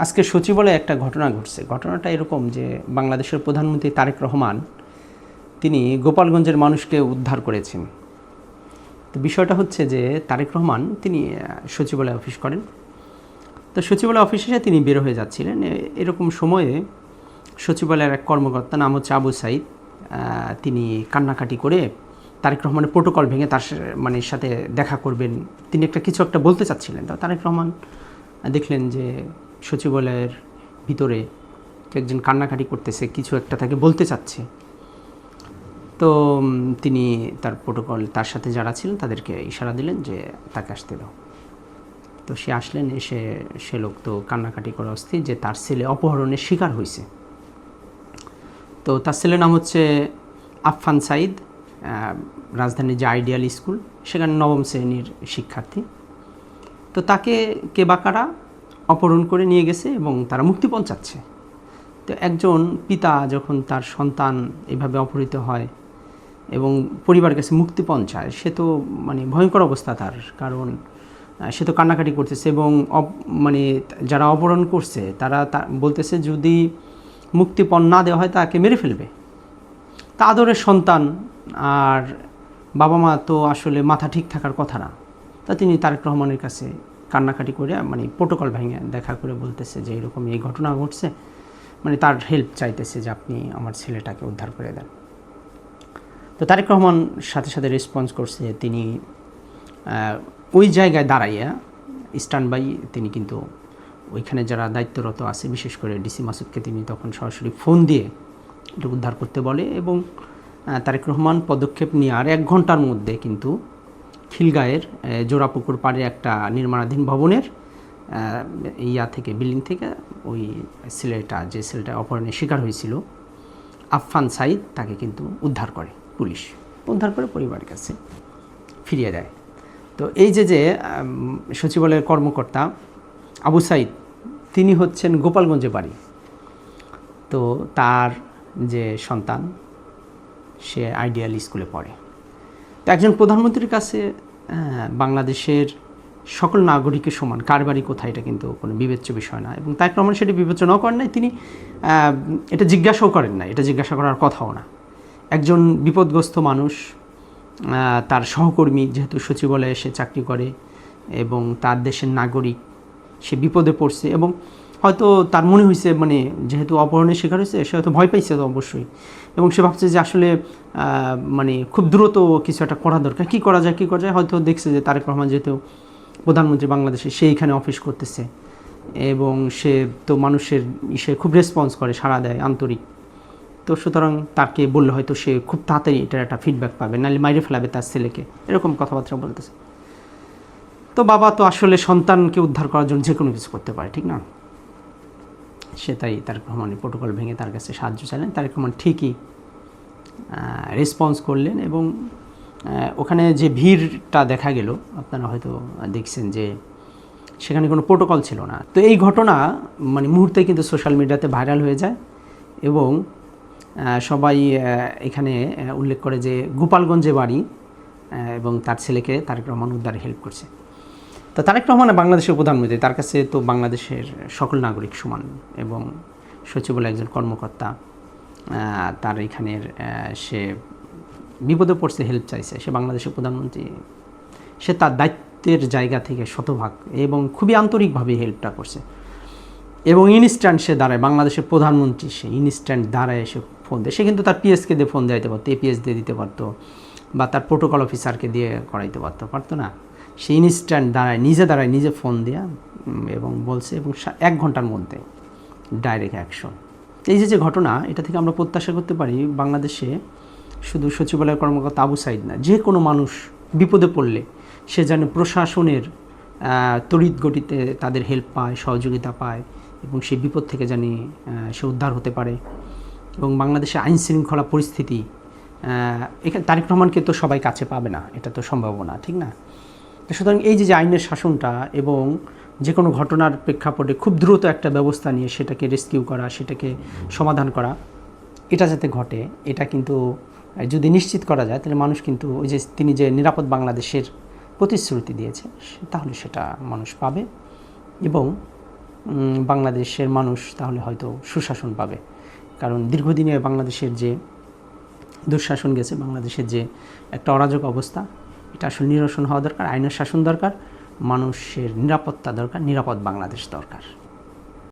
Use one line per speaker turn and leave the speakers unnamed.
আজকে সচিবালয়ে একটা ঘটনা ঘটছে। ঘটনাটা এরকম যে বাংলাদেশের প্রধানমন্ত্রী তারেক রহমান তিনি গোপালগঞ্জের মানুষকে উদ্ধার করেছেন। তো বিষয়টা হচ্ছে যে তারেক রহমান তিনি সচিবালয়ে অফিস করেন। তো সচিবালয় অফিসে তিনি বের হয়ে যাচ্ছিলেন। এরকম সময়ে সচিবালয়ের এক কর্মকর্তা নাম হচ্ছে আবু সাইদ, তিনি কান্নাকাটি করে তারেক রহমানের প্রোটোকল ভেঙে তার সাথে দেখা করবেন, তিনি কিছু একটা বলতে চাচ্ছিলেন। তো তারেক রহমান দেখলেন যে সচিবালয়ের ভিতরে একজন কান্নাকাটি করতেছে, কিছু একটা তাকে বলতে চাচ্ছে। তো তিনি তার প্রোটোকল, তার সাথে যারা ছিলেন তাদেরকে ইশারা দিলেন যে তাকে আসতে দাও। তো সে আসলেন, এসে সে লোক তো কান্নাকাটি করা অস্থির যে তার ছেলে অপহরণের শিকার হয়েছে। তো তার ছেলের নাম হচ্ছে আফফান সাইদ, রাজধানীর যে আইডিয়াল স্কুল সেখানে 9ম শ্রেণীর শিক্ষার্থী। তো তাকে কে বা কারা অপহরণ করে নিয়ে গেছে এবং তারা মুক্তিপণ চাচ্ছে। তো একজন পিতা যখন তার সন্তান এভাবে অপহৃত হয় এবং পরিবারের কাছে মুক্তিপণ চায়, সে তো ভয়ঙ্কর অবস্থা তার, কারণ সে তো কান্নাকাটি করতেছে এবং যারা অপহরণ করছে তারা বলতেছে যদি মুক্তিপণ না দেওয়া হয় তাকে মেরে ফেলবে। তা আদরের সন্তান আর বাবা মা তো আসলে মাথা ঠিক থাকার কথা না। তা তিনি তারেক রহমানের কাছে কান্নাকাটি করে প্রোটোকল ভেঙে দেখা করে বলতেছে যে এরকম এই ঘটনা ঘটছে, তার হেল্প চাইতেছে যে আপনি আমার ছেলেটাকে উদ্ধার করে দেন। তো তারেক রহমান সাথে সাথে রেসপন্স করছে, তিনি ওই জায়গায় দাঁড়াইয়া স্ট্যান্ড বাই, তিনি কিন্তু ওইখানে যারা দায়িত্বরত আছে বিশেষ করে ডিসি মাসুদকে তিনি তখন সরাসরি ফোন দিয়ে এটা উদ্ধার করতে বলে এবং তারেক রহমান পদক্ষেপ নিয়ে আর 1 ঘন্টার মধ্যে কিন্তু খিলগাঁয়ের জোড়াপুকুর পাড়ে একটা নির্মাণাধীন ভবনের বিল্ডিং থেকে ওই যে ছেলেটা অপহরণের শিকার হয়েছিল আফফান সাইদ, তাকে কিন্তু উদ্ধার করে পুলিশ, উদ্ধার করে পরিবারের কাছে ফিরিয়ে দেয়। তো এই যে সচিবালয়ের কর্মকর্তা আবু সাইদ, তিনি হচ্ছেন গোপালগঞ্জে বাড়ি। তো তার যে সন্তান সে আইডিয়াল স্কুলে পড়ে। তো একজন প্রধানমন্ত্রীর কাছে বাংলাদেশের সকল নাগরিকের সমান, কার বাড়ি কোথায় এটা কিন্তু কোনো বিবেচ্য বিষয় না, এবং তারেক রহমান সেটি বিবেচনাও করেন নাই, তিনি এটা জিজ্ঞাসাও করেন না, এটা জিজ্ঞাসা করার কথাও না। একজন বিপদগ্রস্ত মানুষ, তার সহকর্মী যেহেতু সচিবালয়ে সে চাকরি করে এবং তার দেশের নাগরিক, সে বিপদে পড়ছে এবং হয়তো তার মনে হয়েছে যেহেতু অপহরণের শিকার হয়েছে সে হয়তো ভয় পাইছে তো অবশ্যই, এবং সে ভাবছে যে আসলে খুব দ্রুত কিছু একটা করা দরকার, কী করা যায় হয়তো দেখছে যে তারেক রহমান যেহেতু প্রধানমন্ত্রী বাংলাদেশে, সে এইখানে অফিস করতেছে এবং সে তো মানুষের খুব রেসপন্স করে, সাড়া দেয়, আন্তরিক। তো সুতরাং তাকে বললে হয়তো সে খুব তাড়াতাড়ি এটার একটা ফিডব্যাক পাবে, নাহলে মাইরে ফেলাবে তার ছেলেকে, এরকম কথাবার্তা বলতেছে। তো বাবা তো আসলে সন্তানকে উদ্ধার করার জন্য যে কোনো কিছু করতে পারে, ঠিক না? সে তাই তারেক রহমানের প্রোটোকল ভেঙে তার কাছে সাহায্য চাইলেন। তারেক রহমান ঠিকই রেসপন্স করলেন এবং ওখানে যে ভিড়টা দেখা গেল আপনারা হয়তো দেখছেন যে সেখানে কোনো প্রোটোকল ছিল না। তো এই ঘটনা মুহূর্তে কিন্তু সোশ্যাল মিডিয়াতে ভাইরাল হয়ে যায় এবং সবাই এখানে উল্লেখ করে যে গোপালগঞ্জে বাড়ি এবং তার ছেলেকে তারেক রহমান উদ্ধারে হেল্প করছে। তো তারেক রহমান বাংলাদেশের প্রধানমন্ত্রী, তার কাছে তো বাংলাদেশের সকল নাগরিক সমান এবং সচিবালয় একজন কর্মকর্তা, তার এখানের সে বিপদে পড়ছে, হেল্প চাইছে, সে বাংলাদেশের প্রধানমন্ত্রী, সে তার দায়িত্বের জায়গা থেকে শতভাগ এবং খুবই আন্তরিকভাবে হেল্পটা করছে এবং ইনস্ট্যান্ট সে দাঁড়ায়, বাংলাদেশের প্রধানমন্ত্রী সে ইনস্ট্যান্ট দাঁড়ায়, সে ফোন দেয়। সে কিন্তু তার পিএসকে দিয়ে ফোন দিতে পারতো, এপিএস দিয়ে দিতে পারতো বা তার প্রোটোকল অফিসারকে দিয়ে করাইতে পারতো না। সে ইনস্ট্যান্ট দাঁড়ায়, নিজে ফোন দেয়া এবং বলছে, এবং 1 ঘন্টার মধ্যে ডাইরেক্ট অ্যাকশন। এই যে ঘটনা, এটা থেকে আমরা প্রত্যাশা করতে পারি বাংলাদেশে শুধু সচিবালয়ের কর্মকর্তা আবু সাইদ না, যে কোনো মানুষ বিপদে পড়লে সে যেন প্রশাসনের তড়িৎ গতিতে তাদের হেল্প পায়, সহযোগিতা পায় এবং সেই বিপদ থেকে জানি সে উদ্ধার হতে পারে। এবং বাংলাদেশে আইন শৃঙ্খলা পরিস্থিতি, এখানে তারেক রহমানকে তো সবাই কাছে পাবে না, এটা তো সম্ভব না, ঠিক না? তো সুতরাং এই যে আইনের শাসনটা এবং যে কোনো ঘটনার প্রেক্ষাপটে খুব দ্রুত একটা ব্যবস্থা নিয়ে সেটাকে রেস্কিউ করা, সেটাকে সমাধান করা, এটা যাতে ঘটে, এটা কিন্তু যদি নিশ্চিত করা যায় তাহলে মানুষ কিন্তু ওই যে তিনি যে নিরাপদ বাংলাদেশের প্রতিশ্রুতি দিয়েছে তাহলে সেটা মানুষ পাবে এবং বাংলাদেশের মানুষ তাহলে হয়তো সুশাসন পাবে। কারণ দীর্ঘদিনে বাংলাদেশের যে দুঃশাসন গেছে, বাংলাদেশের যে একটা অরাজক অবস্থা, এটা আসলে নিরসন হওয়া দরকার, আইনের শাসন দরকার, মানুষের নিরাপত্তা দরকার, নিরাপদ বাংলাদেশ দরকার।